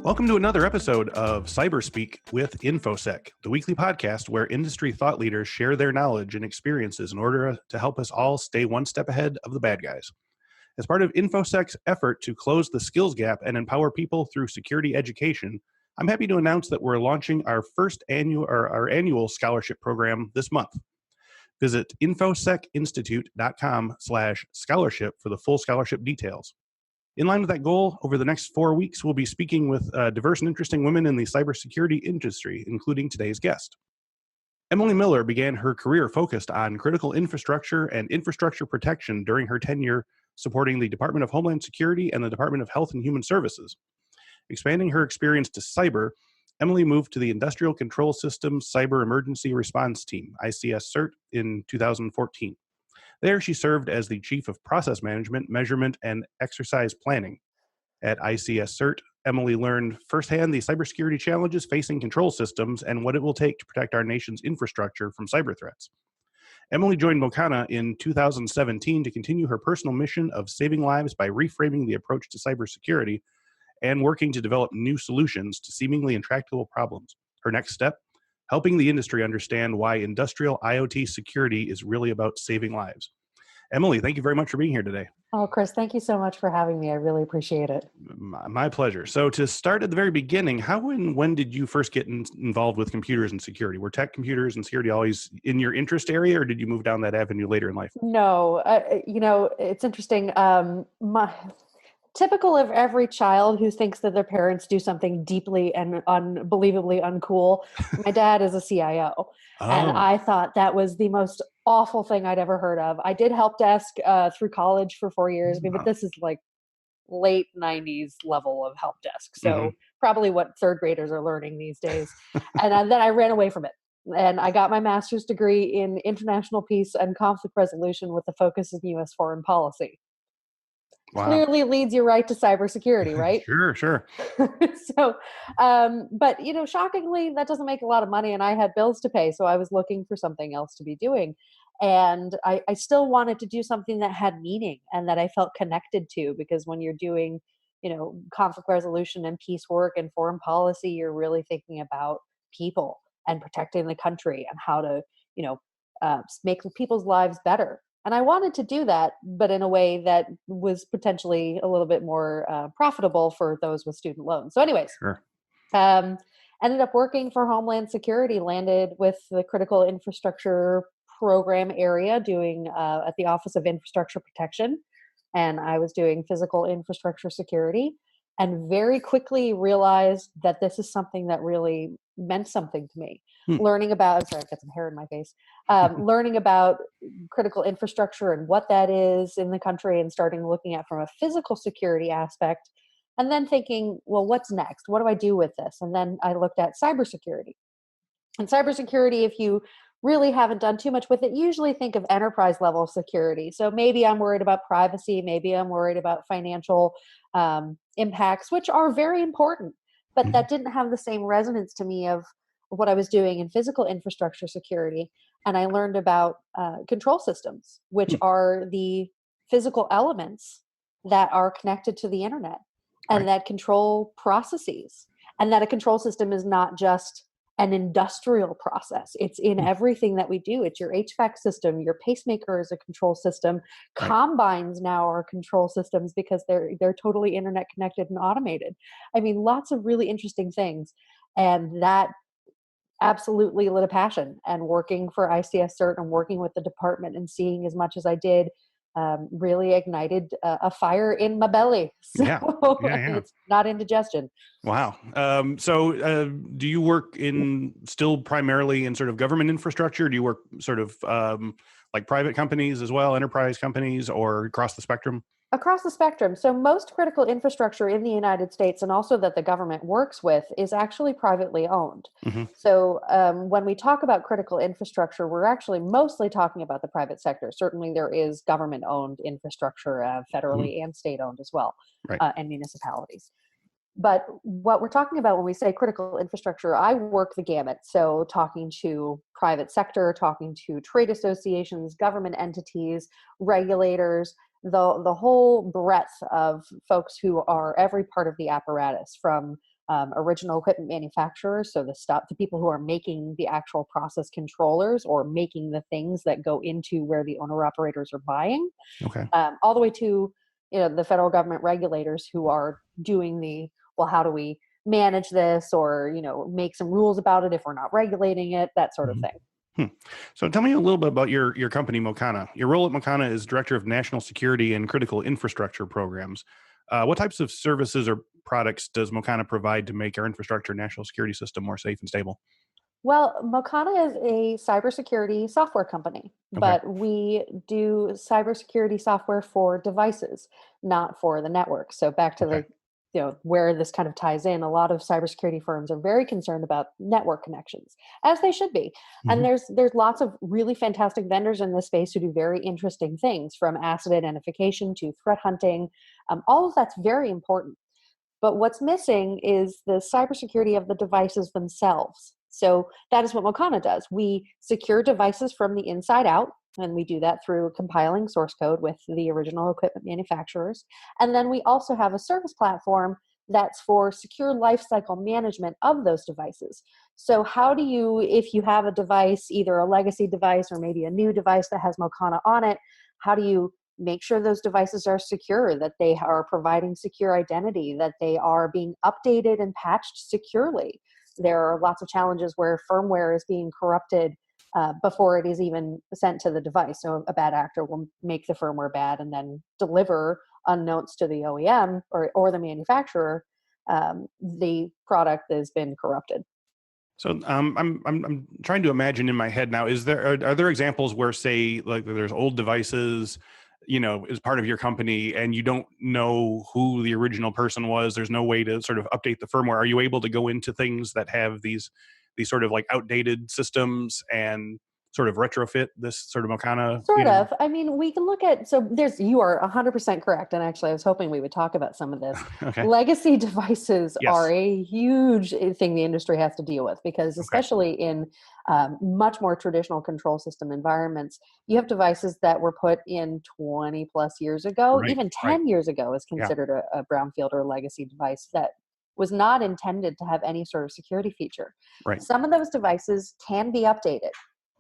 Welcome to another episode of Cyberspeak with Infosec, the weekly podcast where industry thought leaders share their knowledge and experiences in order to help us all stay one step ahead of the bad guys. As part of Infosec's effort to close the skills gap and empower people through security education, I'm happy to announce that we're launching our annual scholarship program this month. Visit infosecinstitute.com/scholarship for the full scholarship details. In line with that goal, over the next 4 weeks, we'll be speaking with diverse and interesting women in the cybersecurity industry, including today's guest. Emily Miller began her career focused on critical infrastructure and infrastructure protection during her tenure supporting the Department of Homeland Security and the Department of Health and Human Services. Expanding her experience to cyber, Emily moved to the Industrial Control Systems Cyber Emergency Response Team, ICS CERT, in 2014. There, she served as the Chief of Process Management, Measurement, and Exercise Planning. At ICS CERT, Emily learned firsthand the cybersecurity challenges facing control systems and what it will take to protect our nation's infrastructure from cyber threats. Emily joined Mocana in 2017 to continue her personal mission of saving lives by reframing the approach to cybersecurity and working to develop new solutions to seemingly intractable problems. Her next step, helping the industry understand why industrial IoT security is really about saving lives. Emily, thank you very much for being here today. Oh, Chris, thank you so much for having me. I really appreciate it. My pleasure. So to start at the very beginning, how and when did you first get involved with computers and security? Were tech, computers, and security always in your interest area, or did you move down that avenue later in life? No, it's interesting. Typical of every child who thinks that their parents do something deeply and unbelievably uncool. My dad is a CIO, and I thought that was the most awful thing I'd ever heard of. I did help desk through college for 4 years, but this is like late 90s level of help desk. So probably what third graders are learning these days. And then I ran away from it. And I got my master's degree in international peace and conflict resolution with a focus in U.S. foreign policy. Wow. Clearly leads you right to cybersecurity, right? Sure. So, but shockingly, that doesn't make a lot of money, and I had bills to pay, so I was looking for something else to be doing. And I still wanted to do something that had meaning and that I felt connected to, because when you're doing, conflict resolution and peace work and foreign policy, you're really thinking about people and protecting the country and how to, make people's lives better. And I wanted to do that, but in a way that was potentially a little bit more profitable for those with student loans. So anyways, ended up working for Homeland Security, landed with the critical infrastructure program area doing at the Office of Infrastructure Protection. And I was doing physical infrastructure security, and very quickly realized that this is something that really meant something to me. Learning about, I'm sorry, I've got some hair in my face, learning about critical infrastructure and what that is in the country, and starting looking at from a physical security aspect, and then thinking, well, what's next? What do I do with this? And then I looked at cybersecurity. And cybersecurity, if you really haven't done too much with it, usually think of enterprise level security. So maybe I'm worried about privacy, maybe I'm worried about financial impacts, which are very important, but that didn't have the same resonance to me of what I was doing in physical infrastructure security. And I learned about control systems, which are the physical elements that are connected to the internet and that control processes, and that a control system is not just an industrial process. It's in everything that we do. It's your HVAC system, your pacemaker is a control system. Combines now are control systems because they're totally internet connected and automated. I mean, lots of really interesting things. And that absolutely lit a passion. And working for ICS CERT and working with the department and seeing as much as I did really ignited a fire in my belly. So it's not indigestion. Wow. So do you work still primarily in sort of government infrastructure? Do you work sort of like private companies as well, enterprise companies, or across the spectrum? Across the spectrum. So most critical infrastructure in the United States, and also that the government works with, is actually privately owned. So when we talk about critical infrastructure, we're actually mostly talking about the private sector. Certainly there is government-owned infrastructure, federally and state-owned as well, and municipalities. But what we're talking about when we say critical infrastructure, I work the gamut. So talking to private sector, talking to trade associations, government entities, regulators, the whole breadth of folks who are every part of the apparatus, from original equipment manufacturers, so the people who are making the actual process controllers or making the things that go into where the owner operators are buying, Okay. all the way to the federal government regulators who are doing well, how do we manage this, or make some rules about it if we're not regulating it, that sort of Mhm. thing. So tell me a little bit about your company, Mocana. Your role at Mocana is Director of National Security and Critical Infrastructure Programs. What types of services or products does Mocana provide to make our infrastructure and national security system more safe and stable? Well, Mocana is a cybersecurity software company, Okay. but we do cybersecurity software for devices, not for the network. So back to Okay. where this kind of ties in, a lot of cybersecurity firms are very concerned about network connections, as they should be. And Mhm. there's lots of really fantastic vendors in this space who do very interesting things, from asset identification to threat hunting. All of that's very important. But what's missing is the cybersecurity of the devices themselves. So that is what Mocana does. We secure devices from the inside out, and we do that through compiling source code with the original equipment manufacturers. And then we also have a service platform that's for secure lifecycle management of those devices. So how do you, if you have a device, either a legacy device or maybe a new device that has Mocana on it, how do you make sure those devices are secure, that they are providing secure identity, that they are being updated and patched securely? There are lots of challenges where firmware is being corrupted before it is even sent to the device. So a bad actor will make the firmware bad and then deliver, unknowns to the OEM or the manufacturer, the product that has been corrupted. So I'm trying to imagine in my head now. Are there examples where, say, like, there's old devices, as part of your company, and you don't know who the original person was? There's no way to sort of update the firmware. Are you able to go into things that have these sort of like outdated systems and sort of retrofit this sort of Mocana? Sort of. I mean, we can look at, so you are 100% correct. And actually, I was hoping we would talk about some of this. Okay. Legacy devices are Yes. a huge thing the industry has to deal with, because Okay. especially in much more traditional control system environments, you have devices that were put in 20 plus years ago. Right. Even Right. 10 years ago is Yeah. considered a brownfield or legacy device that was not intended to have any sort of security feature. Right. Some of those devices can be updated.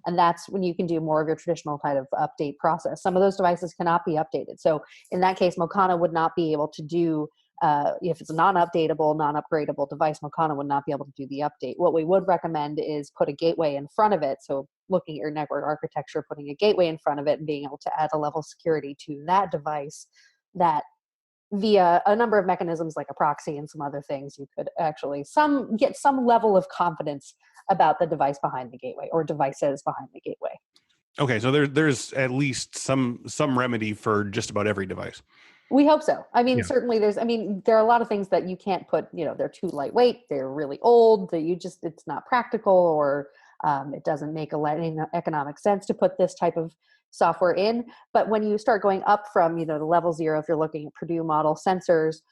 And that's when you can do more of your traditional kind of update process. Some of those devices cannot be updated. So in that case, Mocana would not be able to do, if it's a non-updatable, non-upgradable device, Mocana would not be able to do the update. What we would recommend is put a gateway in front of it. So looking at your network architecture, putting a gateway in front of it and being able to add a level of security to that device, that via a number of mechanisms like a proxy and some other things, you could actually get some level of confidence about the device behind the gateway or devices behind the gateway. Okay. So there's at least some remedy for just about every device. We hope so. I mean, Yeah. certainly there are a lot of things that you can't put, they're too lightweight, they're really old, that it's not practical, or it doesn't make any economic sense to put this type of software in. But when you start going up from, the level 0, if you're looking at Purdue model sensors,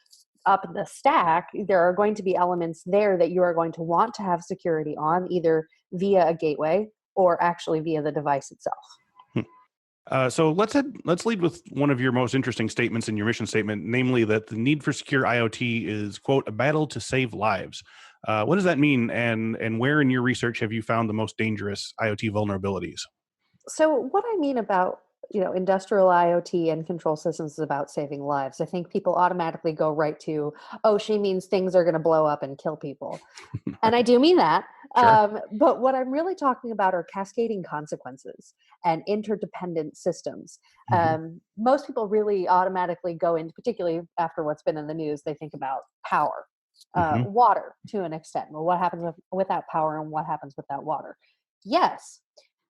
up the stack, there are going to be elements there that you are going to want to have security on, either via a gateway or actually via the device itself. So let's lead with one of your most interesting statements in your mission statement, namely that the need for secure IoT is, quote, a battle to save lives. What does that mean, and where in your research have you found the most dangerous IoT vulnerabilities? So what I mean about industrial IoT and control systems is about saving lives. I think people automatically go right to, oh, she means things are going to blow up and kill people. And I do mean that. Sure. But what I'm really talking about are cascading consequences and interdependent systems. Hmm. Most people really automatically go into, particularly after what's been in the news, they think about power, Hmm. water to an extent. Well, what happens without power and what happens without water? Yes.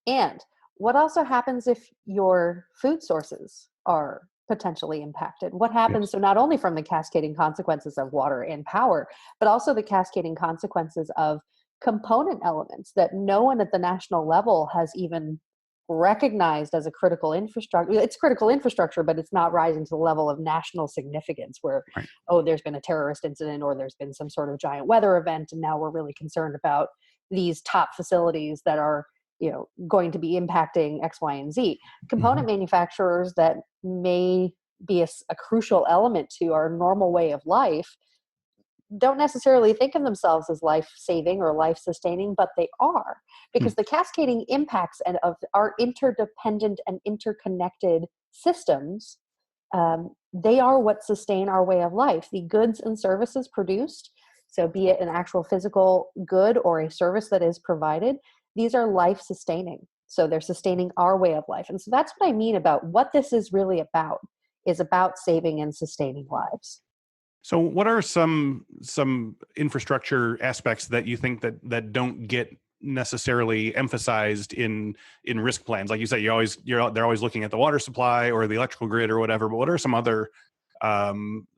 And what also happens if your food sources are potentially impacted? What happens, Yes. so not only from the cascading consequences of water and power, but also the cascading consequences of component elements that no one at the national level has even recognized as a critical infrastructure. It's critical infrastructure, but it's not rising to the level of national significance where, Right. oh, there's been a terrorist incident or there's been some sort of giant weather event, and now we're really concerned about these top facilities that are going to be impacting X, Y, and Z. Component Hmm. manufacturers that may be a crucial element to our normal way of life don't necessarily think of themselves as life-saving or life-sustaining, but they are, Hmm. because the cascading impacts and of our interdependent and interconnected systems, they are what sustain our way of life. The goods and services produced, so be it an actual physical good or a service that is provided, these are life-sustaining. So they're sustaining our way of life. And so that's what I mean about what this is really about, is about saving and sustaining lives. So what are some infrastructure aspects that you think that don't get necessarily emphasized in risk plans? Like you said, they're always looking at the water supply or the electrical grid or whatever, but what are some other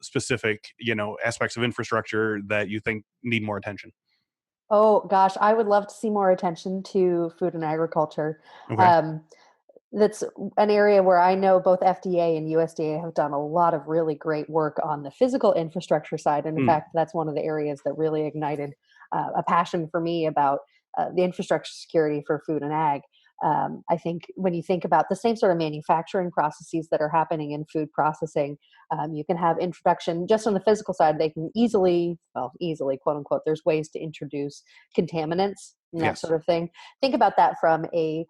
specific, aspects of infrastructure that you think need more attention? Oh gosh, I would love to see more attention to food and agriculture. Okay. Um, that's an area where I know both FDA and USDA have done a lot of really great work on the physical infrastructure side. And in Mm, fact, that's one of the areas that really ignited a passion for me about the infrastructure security for food and ag. I think when you think about the same sort of manufacturing processes that are happening in food processing, you can have introduction just on the physical side. They can easily, quote unquote, there's ways to introduce contaminants and that yes. sort of thing. Think about that from a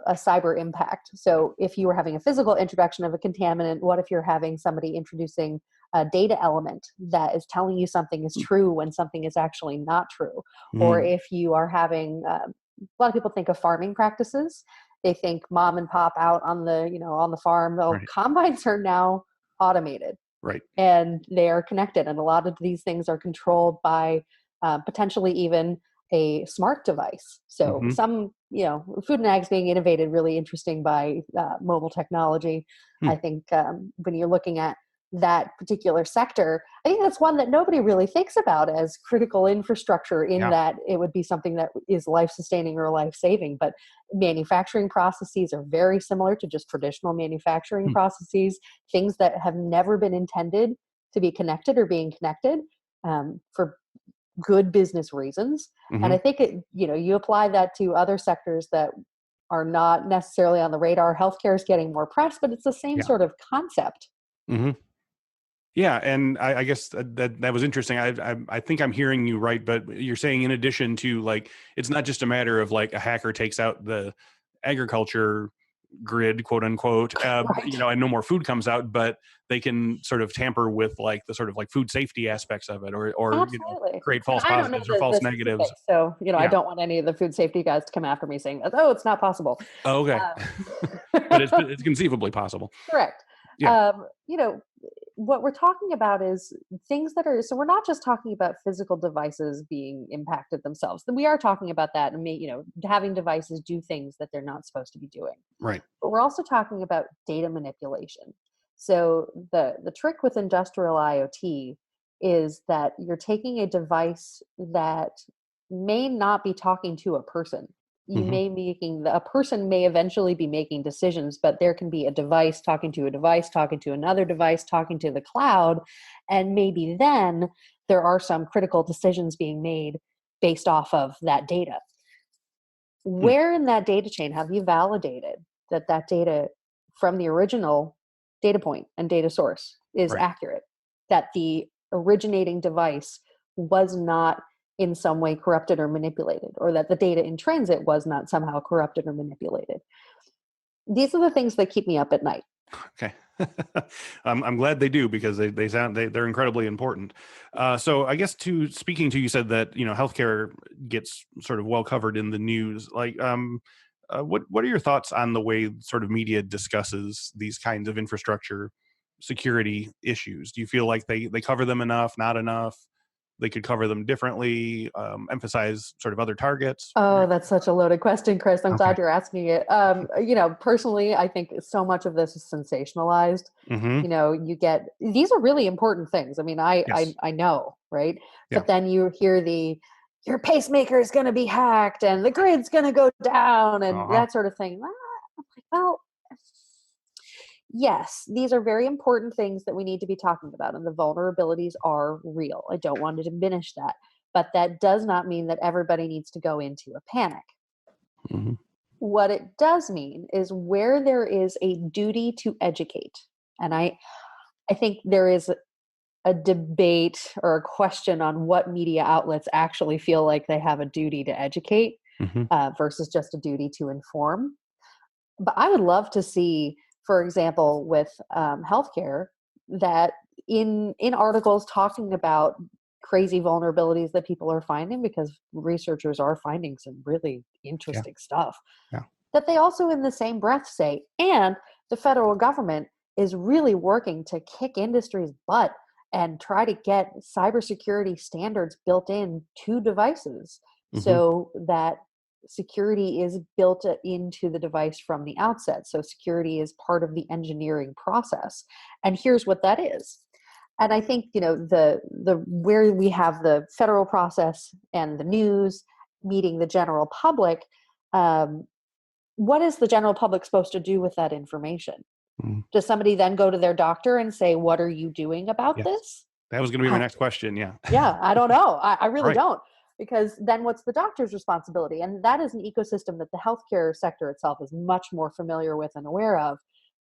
cyber impact. So if you were having a physical introduction of a contaminant, what if you're having somebody introducing a data element that is telling you something is true when something is actually not true? Or Mm, if you are having, a lot of people think of farming practices. They think mom and pop out on the farm. Well, right. combines are now automated Right. and they are connected. And a lot of these things are controlled by potentially even a smart device. So Hmm. some, food and ag is being innovated really interesting by mobile technology. Hmm. I think when you're looking at that particular sector, I think that's one that nobody really thinks about as critical infrastructure, in Yeah. that it would be something that is life sustaining or life saving. But manufacturing processes are very similar to just traditional manufacturing Hmm. processes, things that have never been intended to be connected or being connected for good business reasons. And Hmm. I think you apply that to other sectors that are not necessarily on the radar. Healthcare is getting more press, but it's the same Yeah. sort of concept. Hmm. Yeah, and I guess that was interesting. I think I'm hearing you right, but you're saying in addition to, like, it's not just a matter of like a hacker takes out the agriculture grid, quote unquote, Right. and no more food comes out, but they can sort of tamper with like the sort of like food safety aspects of it, or Absolutely. create And false I don't know positives or the false negatives. specifics, so I Yeah. don't want any of the food safety guys to come after me saying that, oh, it's not possible. Oh, okay. But Um, it's conceivably possible. correct. Yeah. Um, you know, what we're talking about is things that are, so we're not just talking about physical devices being impacted themselves. We are talking about that, and having devices do things that they're not supposed to be doing. Right. But we're also talking about data manipulation. So the trick with industrial IoT is that you're taking a device that may not be talking to a person. Hmm. A person may eventually be making decisions, but there can be a device talking to a device, talking to another device, talking to the cloud, and maybe then there are some critical decisions being made based off of that data. Hmm. Where in that data chain have you validated that data from the original data point and data source is Right. accurate, that the originating device was not in some way corrupted or manipulated, or that the data in transit was not somehow corrupted or manipulated? These are the things that keep me up at night. Okay. I'm glad they do, because they're incredibly important. So I guess, you said that healthcare gets sort of well covered in the news. Like, what are your thoughts on the way sort of media discusses these kinds of infrastructure security issues? Do you feel like they cover them enough, not enough? They could cover them differently, emphasize sort of other targets. Oh, that's such a loaded question, Chris. I'm Okay. glad you're asking it. Personally, I think so much of this is sensationalized. Mm-hmm. You get, these are really important things. I mean, I Yes. I, I know, right? Yeah. But then you hear your pacemaker is going to be hacked and the grid's going to go down and Uh-huh. that sort of thing. I'm like, well, yes, these are very important things that we need to be talking about, and the vulnerabilities are real. I don't want to diminish that, but that does not mean that everybody needs to go into a panic. Hmm. What it does mean is where there is a duty to educate, and I think there is a debate or a question on what media outlets actually feel like they have a duty to educate Mm-hmm. versus just a duty to inform. But I would love to see, for example, with healthcare, that in articles talking about crazy vulnerabilities that people are finding, because researchers are finding some really Yeah. interesting stuff, Yeah. that they also in the same breath say, and the federal government is really working to kick industry's butt and try to get cybersecurity standards built in to devices Mm-hmm. so that security is built into the device from the outset. So security is part of the engineering process. And here's what that is. And I think, the where we have the federal process and the news meeting the general public, what is the general public supposed to do with that information? Mm-hmm. Does somebody then go to their doctor and say, what are you doing about Yes. this? That was going to be my next question. Yeah. Yeah, I don't know. I really Right. don't. Because then what's the doctor's responsibility? And that is an ecosystem that the healthcare sector itself is much more familiar with and aware of.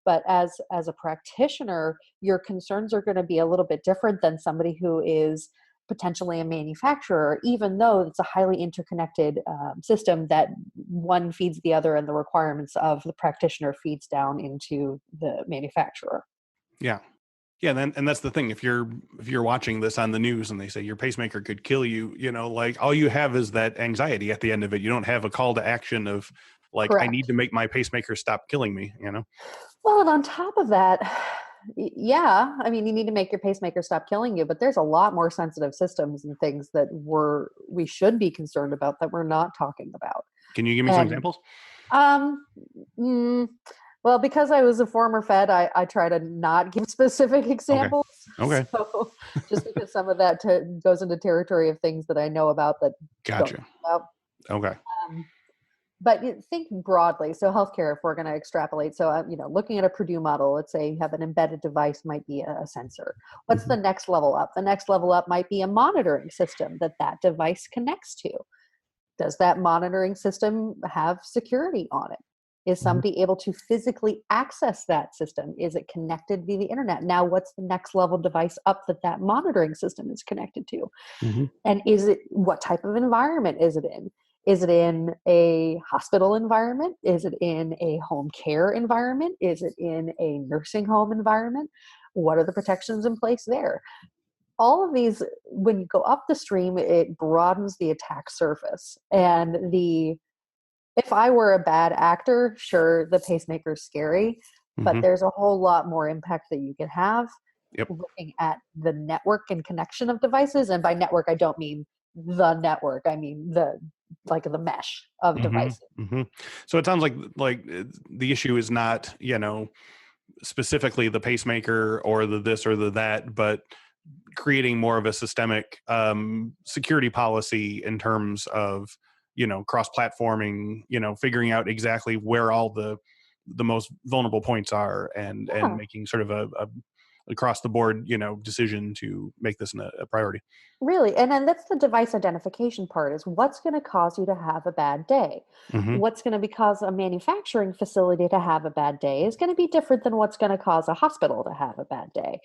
But as a practitioner, your concerns are going to be a little bit different than somebody who is potentially a manufacturer, even though it's a highly interconnected system that one feeds the other and the requirements of the practitioner feeds down into the manufacturer. Yeah. Yeah, and that's the thing. If you're watching this on the news and they say your pacemaker could kill you, like all you have is that anxiety at the end of it. You don't have a call to action of like, I Correct. need to make my pacemaker stop killing me, Well, and on top of that, yeah, I mean, you need to make your pacemaker stop killing you, but there's a lot more sensitive systems and things that we should be concerned about that we're not talking about. Can you give me some examples? Um, mm, well, because I was a former Fed, I try to not give specific examples. Okay. So just because some of that goes into territory of things that I know about that Gotcha. don't know about. Okay. But think broadly. So healthcare, if we're going to extrapolate. So, looking at a Purdue model, let's say you have an embedded device might be a sensor. What's the next level up? The next level up might be a monitoring system that device connects to. Does that monitoring system have security on it? Is somebody able to physically access that system? Is it connected via the internet? Now, what's the next level device up that monitoring system is connected to? Mm-hmm. And what type of environment is it in? Is it in a hospital environment? Is it in a home care environment? Is it in a nursing home environment? What are the protections in place there? All of these, when you go up the stream, it broadens the attack surface. And if I were a bad actor, sure, the pacemaker's scary, but there's a whole lot more impact that you can have looking at the network and connection of devices. And by network, I don't mean the network. I mean the mesh of devices. Mm-hmm. So it sounds like the issue is not, specifically the pacemaker or the this or the that, but creating more of a systemic security policy in terms of, cross-platforming, figuring out exactly where all the most vulnerable points are and making sort of a across the board, decision to make this a priority. Really. And then that's the device identification part, is what's going to cause you to have a bad day. What's going to cause a manufacturing facility to have a bad day is going to be different than what's going to cause a hospital to have a bad day.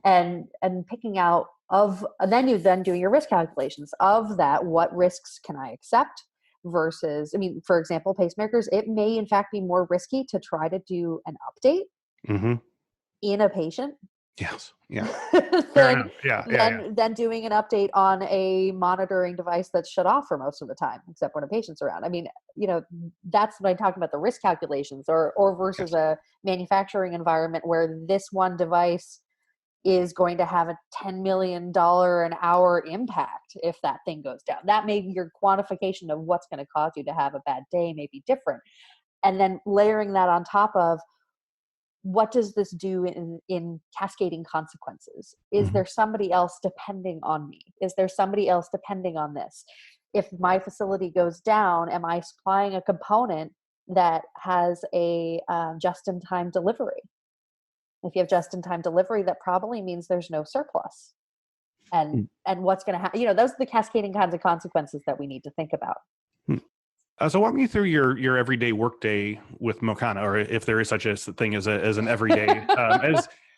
And picking out and then you do your risk calculations of that. What risks can I accept versus, for example, pacemakers, it may in fact be more risky to try to do an update in a patient. Yes. Yeah. Than doing an update on a monitoring device that's shut off for most of the time, except when a patient's around. That's when I'm talking about the risk calculations, or versus a manufacturing environment where this one device is going to have a $10 million an hour impact if that thing goes down. That may be your quantification of what's going to cause you to have a bad day may be different. And then layering that on top of, what does this do in cascading consequences? Is there somebody else depending on me? Is there somebody else depending on this? If my facility goes down, am I supplying a component that has a just-in-time delivery? If you have just-in-time delivery, that probably means there's no surplus. And what's going to happen? Those are the cascading kinds of consequences that we need to think about. So walk me through your everyday workday with Mocana, or if there is such a thing as an everyday.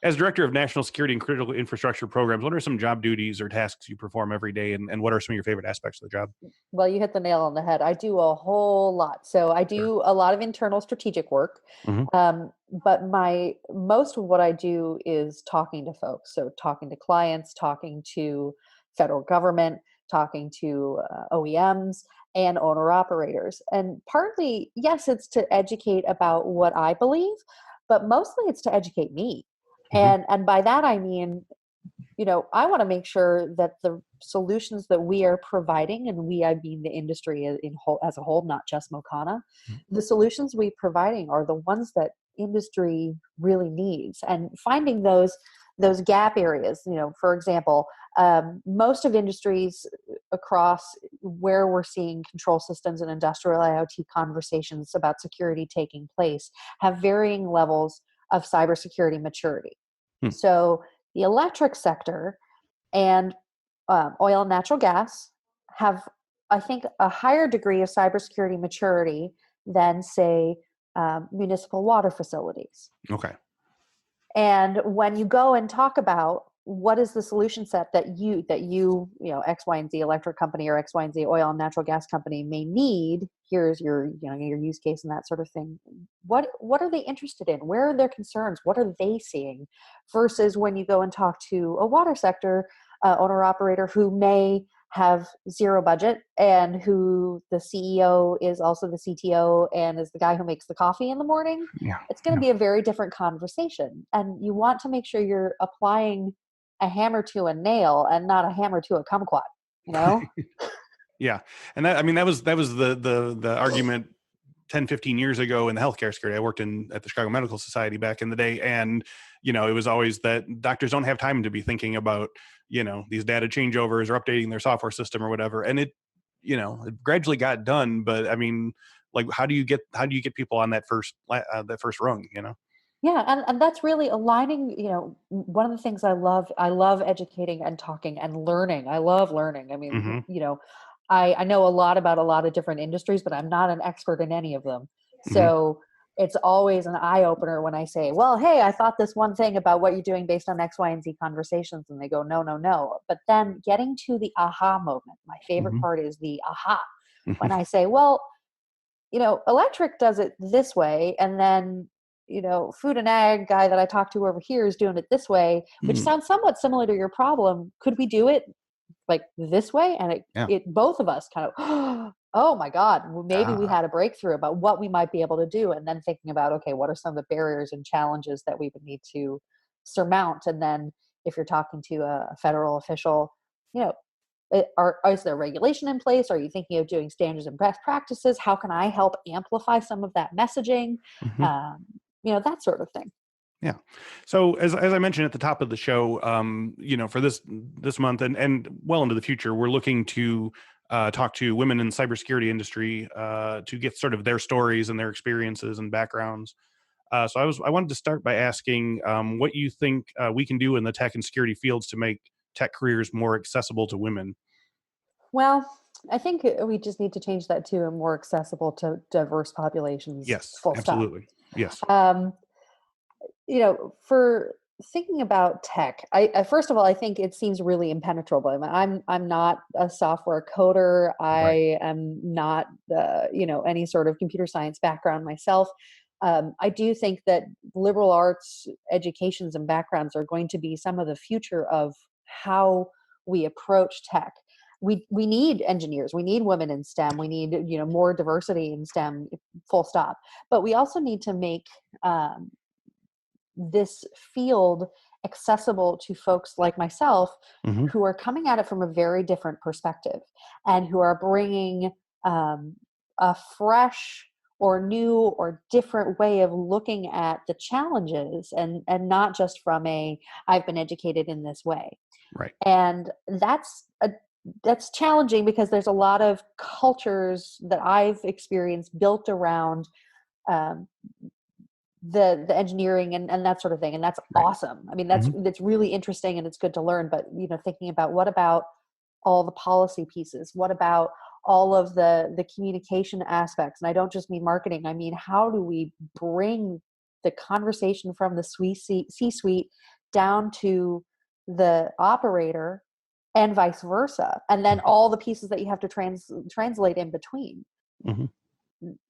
As Director of National Security and Critical Infrastructure Programs, what are some job duties or tasks you perform every day, and what are some of your favorite aspects of the job? Well, you hit the nail on the head. I do a whole lot. So I Sure. do a lot of internal strategic work. Hmm. But most of what I do is talking to folks. So talking to clients, talking to federal government, talking to OEMs and owner operators. And partly, yes, it's to educate about what I believe, but mostly it's to educate me. Hmm. And by that I mean, I want to make sure that the solutions that we are providing, and I mean the industry as a whole, not just Mocana, the solutions we're providing are the ones that industry really needs, and finding those gap areas. For example, most of industries across where we're seeing control systems and industrial IoT conversations about security taking place have varying levels of cybersecurity maturity. Hmm. So the electric sector and oil and natural gas have, I think, a higher degree of cybersecurity maturity than, say, municipal water facilities. Okay. And when you go and talk about what is the solution set that X, Y, and Z electric company or X, Y, and Z oil and natural gas company may need, here's your use case and that sort of thing. What are they interested in? Where are their concerns? What are they seeing? Versus when you go and talk to a water sector owner operator who may have zero budget and who the CEO is also the CTO and is the guy who makes the coffee in the morning. Yeah. It's going to be a very different conversation. And you want to make sure you're applying a hammer to a nail and not a hammer to a kumquat. Yeah. And that was the argument 10, 15 years ago in the healthcare security. I worked at the Chicago Medical Society back in the day. And, it was always that doctors don't have time to be thinking about, these data changeovers or updating their software system or whatever. And it gradually got done. But I mean, like, how do you get people on that first rung, Yeah, and that's really aligning. One of the things I love educating and talking and learning. I love learning. I mean, Hmm. I know a lot about a lot of different industries, but I'm not an expert in any of them. Hmm. So it's always an eye opener when I say, well, hey, I thought this one thing about what you're doing based on X, Y, and Z conversations. And they go, no, no, no. But then getting to the aha moment, my favorite Hmm. part is the aha. When Hmm. I say, well, electric does it this way, and then, food and ag guy that I talked to over here is doing it this way, which Hmm. sounds somewhat similar to your problem. Could we do it like this way? And Yeah. it both of us kind of, oh my God, well, maybe we Ah. had a breakthrough about what we might be able to do. And then thinking about, okay, what are some of the barriers and challenges that we would need to surmount? And then if you're talking to a federal official, you know, is there regulation in place? Are you thinking of doing standards and best practices? How can I help amplify some of that messaging? Mhm. Um, that sort of thing. Yeah. So as I mentioned at the top of the show, for this month and well into the future, we're looking to talk to women in the cybersecurity industry to get sort of their stories and their experiences and backgrounds. So I wanted to start by asking what you think we can do in the tech and security fields to make tech careers more accessible to women. Well, I think we just need to change that to a more accessible to diverse populations, Yes, full stop. absolutely. Yes. Um, for thinking about tech, I first of all, I think it seems really impenetrable. I'm not a software coder. Right. I am not any sort of computer science background myself. I do think that liberal arts educations and backgrounds are going to be some of the future of how we approach tech. We need engineers. We need women in STEM. We need more diversity in STEM. Full stop. But we also need to make this field accessible to folks like myself Hmm. who are coming at it from a very different perspective and who are bringing a fresh or new or different way of looking at the challenges and not just from I've been educated in this way. Right. And that's challenging because there's a lot of cultures that I've experienced built around um, the engineering and that sort of thing, and that's Right. awesome. I mean, Hmm. that's really interesting and it's good to learn. But thinking about what about all the policy pieces, what about all of the communication aspects, and I don't just mean marketing, I mean how do we bring the conversation from the C-suite down to the operator and vice versa. And then all the pieces that you have to translate in between. Mm-hmm.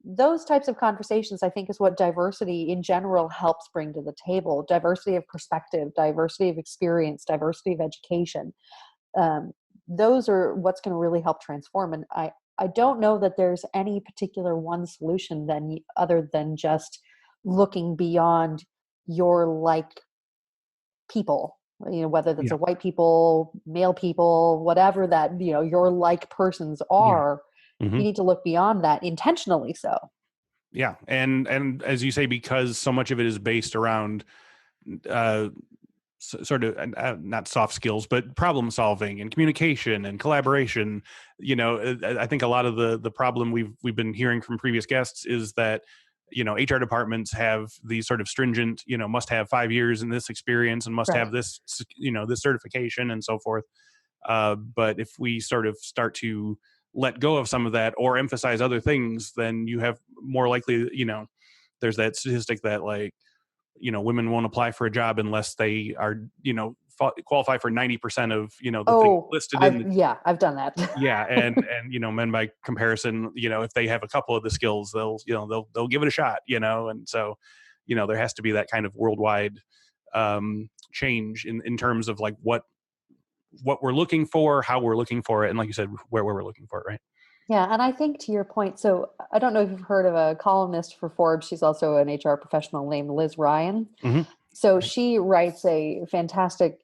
Those types of conversations, I think, is what diversity in general helps bring to the table. Diversity of perspective, diversity of experience, diversity of education. Those are what's going to really help transform. And I don't know that there's any particular one solution other than just looking beyond your like people, whether that's a white people, male people, whatever that, your like persons are, Mm-hmm. you need to look beyond that, intentionally so. Yeah. And as you say, because so much of it is based around sort of not soft skills, but problem solving and communication and collaboration. I think a lot of the problem we've been hearing from previous guests is that, HR departments have these sort of stringent, must have 5 years in this experience and must have this, this certification and so forth. But if we sort of start to let go of some of that or emphasize other things, then you have more likely, there's that statistic that like, women won't apply for a job unless they are, qualify for 90% of, the things listed I've done that. Yeah. And, men by comparison, if they have a couple of the skills, they'll give it a shot, and so, there has to be that kind of worldwide, change in terms of like what we're looking for, how we're looking for it. And like you said, where we're looking for it. Right. Yeah. And I think to your point, so I don't know if you've heard of a columnist for Forbes. She's also an HR professional named Liz Ryan. Mm-hmm. So she writes a fantastic,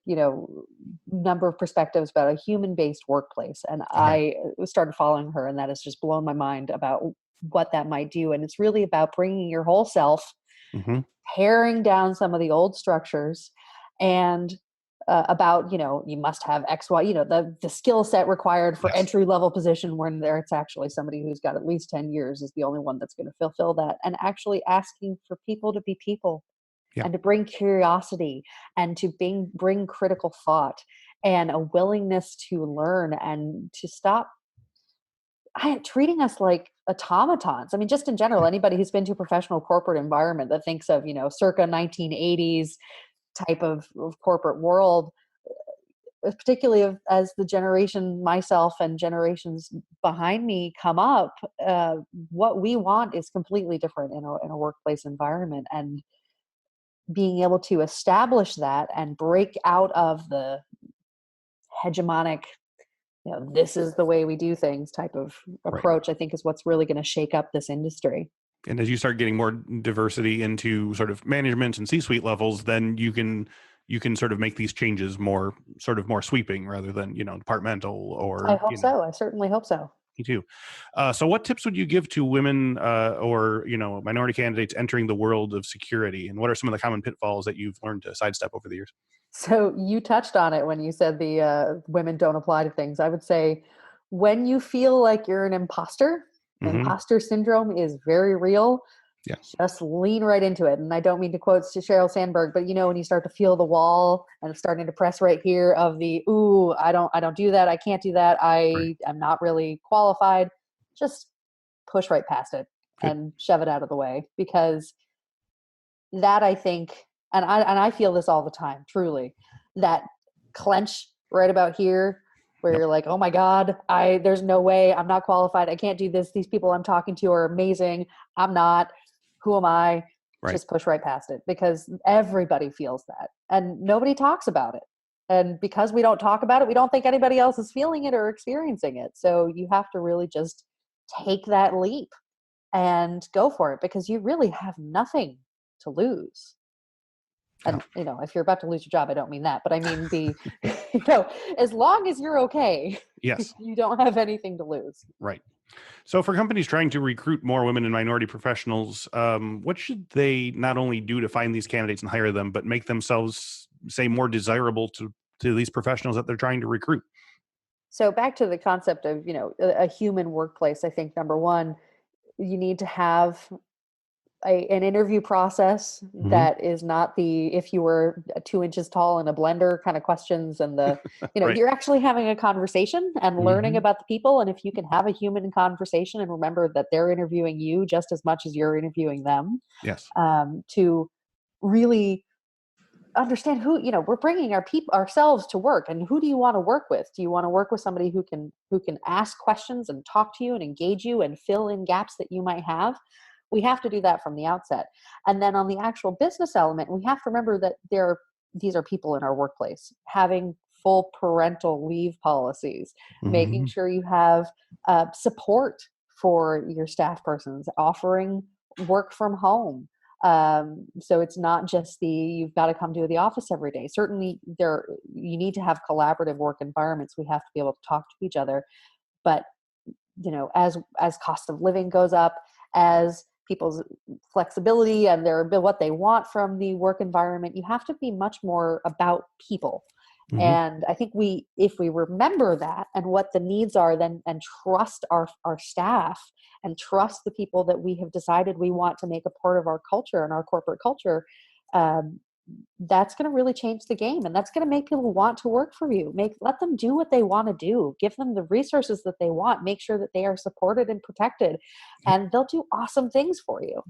number of perspectives about a human-based workplace. And I started following her, and that has just blown my mind about what that might do. And it's really about bringing your whole self, mm-hmm. paring down some of the old structures, and about, you must have X, Y, the skill set required for entry-level position, when it's actually somebody who's got at least 10 years is the only one that's going to fulfill that. And actually asking for people to be people. And to bring curiosity and to bring critical thought and a willingness to learn and to stop treating us like automatons. I mean, just in general, anybody who's been to a professional corporate environment that thinks of, circa 1980s type of corporate world, particularly as the generation, myself and generations behind me come up, what we want is completely different in a workplace environment. And being able to establish that and break out of the hegemonic, this is the way we do things type of approach, I think is what's really going to shake up this industry. And as you start getting more diversity into sort of management and C-suite levels, then you can sort of make these changes more sweeping rather than, departmental or. I hope so. I certainly hope so. Me too. So what tips would you give to women or, minority candidates entering the world of security? And what are some of the common pitfalls that you've learned to sidestep over the years? So you touched on it when you said the women don't apply to things. I would say when you feel like you're an imposter, imposter syndrome is very real. Yeah. Just lean right into it. And I don't mean to quote Sheryl Sandberg, but when you start to feel the wall and it's starting to press right here of the, ooh, I don't do that. I can't do that. I'm not really qualified. Just push right past it and shove it out of the way, because that, I think, and I feel this all the time, truly, that clench right about here where you're like, oh my God, there's no way, I'm not qualified. I can't do this. These people I'm talking to are amazing. I'm not. Who am I? Just push right past it, because everybody feels that and nobody talks about it. And because we don't talk about it, we don't think anybody else is feeling it or experiencing it. So you have to really just take that leap and go for it, because you really have nothing to lose. And, if you're about to lose your job, I don't mean that, but I mean as long as you're okay, yes, you don't have anything to lose. Right. So for companies trying to recruit more women and minority professionals, what should they not only do to find these candidates and hire them, but make themselves, say, more desirable to these professionals that they're trying to recruit? So back to the concept of, a human workplace, I think number one, you need to have an interview process that is not the if you were 2 inches tall in a blender kind of questions, and Right. you're actually having a conversation and learning about the people. And if you can have a human conversation and remember that they're interviewing you just as much as you're interviewing them, Yes. to really understand who, we're bringing ourselves to work, and who do you want to work with? Do you want to work with somebody who can ask questions and talk to you and engage you and fill in gaps that you might have? We have to do that from the outset. And then on the actual business element, we have to remember that these are people in our workplace. Having full parental leave policies, making sure you have support for your staff persons, offering work from home. So it's not just you've got to come to the office every day. Certainly you need to have collaborative work environments. We have to be able to talk to each other. But, as cost of living goes up, as people's flexibility and what they want from the work environment, you have to be much more about people. And I think if we remember that and what the needs are, then, and trust our staff and trust the people that we have decided we want to make a part of our culture and our corporate culture, that's going to really change the game. And that's going to make people want to work for you. Let them do what they want to do. Give them the resources that they want. Make sure that they are supported and protected, and they'll do awesome things for you.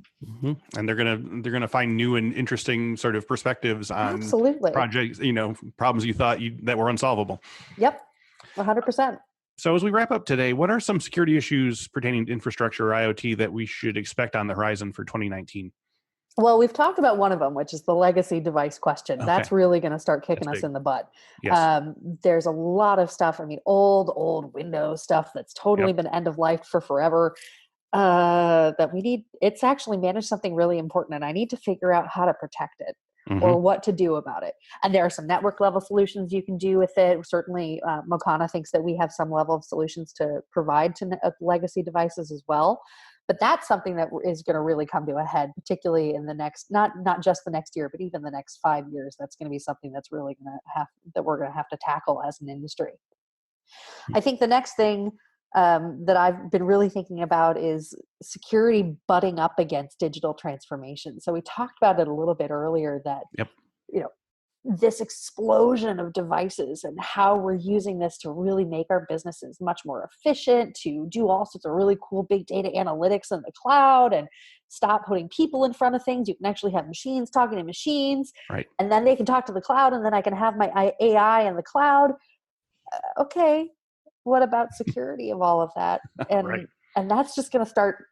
And they're gonna find new and interesting sort of perspectives on projects, problems you thought that were unsolvable. Yep, 100%. So as we wrap up today, what are some security issues pertaining to infrastructure or IoT that we should expect on the horizon for 2019? Well, we've talked about one of them, which is the legacy device question. Okay. That's really going to start kicking us in the butt. Yes. There's a lot of stuff. I mean, old Windows stuff that's totally been end of life for forever. That we need. It's actually managed something really important, and I need to figure out how to protect it or what to do about it. And there are some network level solutions you can do with it. Certainly, Mocana thinks that we have some level of solutions to provide to legacy devices as well. But that's something that is going to really come to a head, particularly in the next, not just the next year, but even the next 5 years. That's going to be something that's really we're going to have to tackle as an industry. I think the next thing that I've been really thinking about is security butting up against digital transformation. So we talked about it a little bit earlier that, this explosion of devices and how we're using this to really make our businesses much more efficient, to do all sorts of really cool big data analytics in the cloud and stop putting people in front of things. You can actually have machines talking to machines, right? And then they can talk to the cloud, and then I can have my AI in the cloud. Okay, what about security of all of that? And and that's just going to start.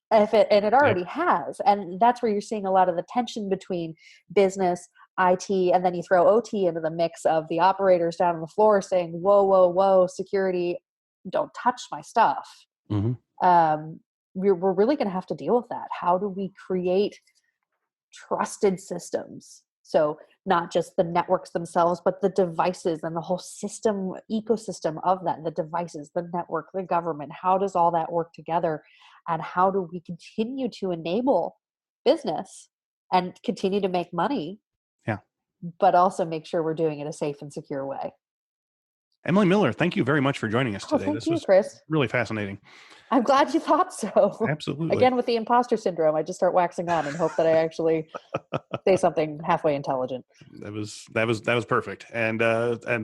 And it already has. And that's where you're seeing a lot of the tension between business, IT, and then you throw OT into the mix of the operators down on the floor saying, whoa, security, don't touch my stuff. We're really going to have to deal with that. How do we create trusted systems? So not just the networks themselves, but the devices and the whole system, ecosystem of that, the devices, the network, the government. How does all that work together? And how do we continue to enable business and continue to make money, but also make sure we're doing it in a safe and secure way? Emily Miller, thank you very much for joining us today. Thank you, Chris. Really fascinating. I'm glad you thought so. Absolutely. Again, with the imposter syndrome, I just start waxing on and hope that I actually say something halfway intelligent. That was perfect. And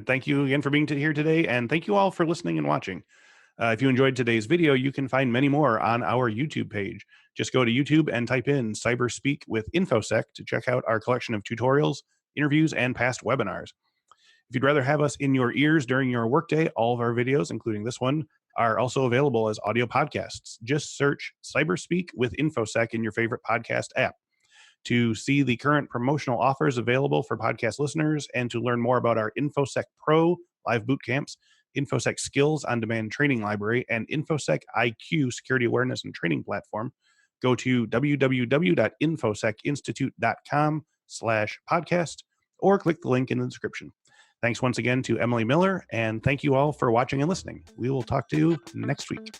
thank you again for being here today. And thank you all for listening and watching. If you enjoyed today's video, you can find many more on our YouTube page. Just go to YouTube and type in Cyberspeak with Infosec to check out our collection of tutorials, interviews, and past webinars. If you'd rather have us in your ears during your workday, all of our videos, including this one, are also available as audio podcasts. Just search Cyberspeak with Infosec in your favorite podcast app. To see the current promotional offers available for podcast listeners and to learn more about our Infosec Pro live boot camps, Infosec Skills on-demand training library, and Infosec IQ security awareness and training platform, go to www.infosecinstitute.com/podcast or click the link in the description. Thanks once again to Emily Miller, and thank you all for watching and listening. We will talk to you next week.